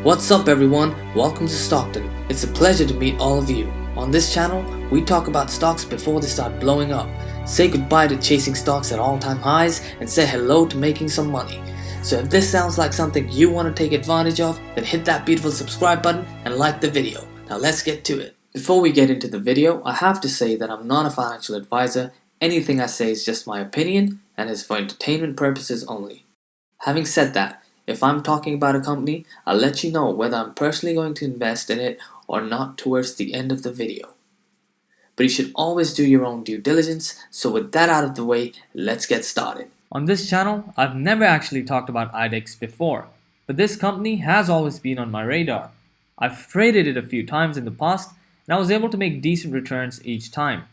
What's up everyone, welcome to Stockton. It's a pleasure to meet all of you. On this channel, we talk about stocks before they start blowing up, say goodbye to chasing stocks at all-time highs, and say hello to making some money. So if this sounds like something you want to take advantage of, then hit that beautiful subscribe button and like the video. Now let's get to it. Before we get into the video, I have to say that I'm not a financial advisor. Anything I say is just my opinion and is for entertainment purposes only. Having said that, if I'm talking about a company, I'll let you know whether I'm personally going to invest in it or not towards the end of the video. But you should always do your own due diligence, so with that out of the way, let's get started. On this channel, I've never actually talked about IDEX before, but this company has always been on my radar. I've traded it a few times in the past, and I was able to make decent returns each time.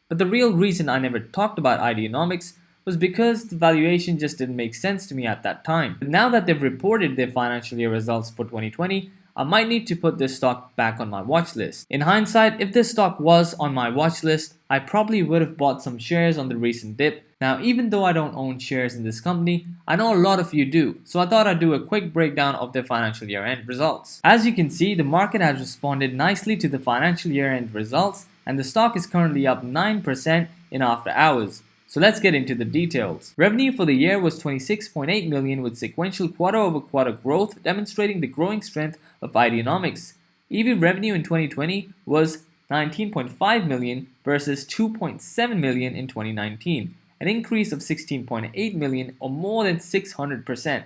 But the real reason I never talked about Ideanomics was because the valuation just didn't make sense to me at that time. But now that they've reported their financial year results for 2020, I might need to put this stock back on my watch list. In hindsight, if this stock was on my watch list, I probably would have bought some shares on the recent dip. Now, even though I don't own shares in this company, I know a lot of you do, so I thought I'd do a quick breakdown of their financial year-end results. As you can see, the market has responded nicely to the financial year-end results, and the stock is currently up 9% in after hours. So let's get into the details. Revenue for the year was $26.8 million with sequential quarter-over-quarter growth, demonstrating the growing strength of Ideanomics. EV revenue in 2020 was $19.5 million versus $2.7 million in 2019, an increase of $16.8 million or more than 600%.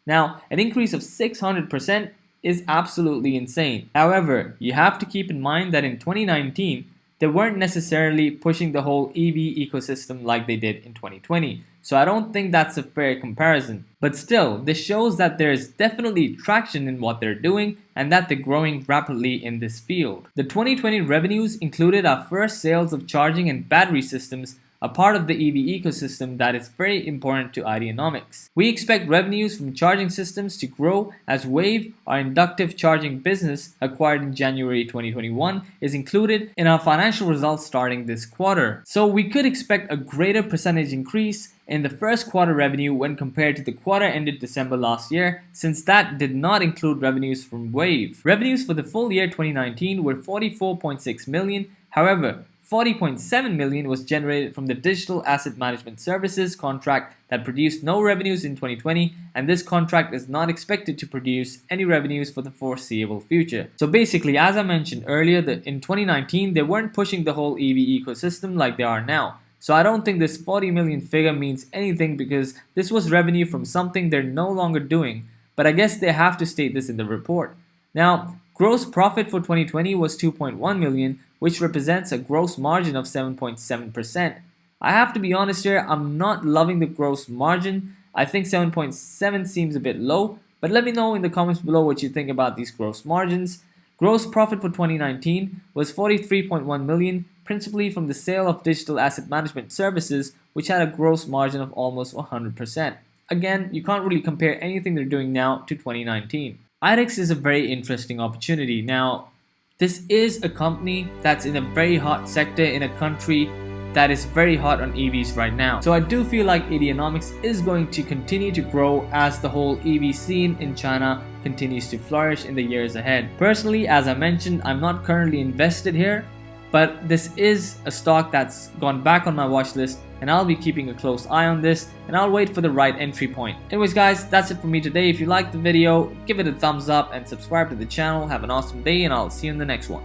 Now, an increase of 600% is absolutely insane. However, you have to keep in mind that in 2019, they weren't necessarily pushing the whole EV ecosystem like they did in 2020, so I don't think that's a fair comparison. But still, this shows that there is definitely traction in what they're doing and that they're growing rapidly in this field. The 2020 revenues included our first sales of charging and battery systems, a part of the EV ecosystem that is very important to Ideanomics. We expect revenues from charging systems to grow as Wave, our inductive charging business acquired in January 2021, is included in our financial results starting this quarter. So we could expect a greater percentage increase in the first quarter revenue when compared to the quarter ended December last year, since that did not include revenues from Wave. Revenues for the full year 2019 were $44.6 million. However, $40.7 million was generated from the digital asset management services contract that produced no revenues in 2020, and this contract is not expected to produce any revenues for the foreseeable future. So basically, as I mentioned earlier, in 2019 they weren't pushing the whole EV ecosystem like they are now. So I don't think this 40 million figure means anything because this was revenue from something they're no longer doing, but I guess they have to state this in the report. Now, gross profit for 2020 was $2.1 million, which represents a gross margin of 7.7%. I have to be honest here, I'm not loving the gross margin. I think 7.7 seems a bit low, but let me know in the comments below what you think about these gross margins. Gross profit for 2019 was $43.1 million, principally from the sale of digital asset management services, which had a gross margin of almost 100%. Again, you can't really compare anything they're doing now to 2019. IDEX is a very interesting opportunity. Now, this is a company that's in a very hot sector in a country that is very hot on EVs right now. So I do feel like Ideanomics is going to continue to grow as the whole EV scene in China continues to flourish in the years ahead. Personally, as I mentioned, I'm not currently invested here, but this is a stock that's gone back on my watch list, and I'll be keeping a close eye on this, and I'll wait for the right entry point. Anyways guys, that's it for me today. If you liked the video, give it a thumbs up and subscribe to the channel. Have an awesome day, and I'll see you in the next one.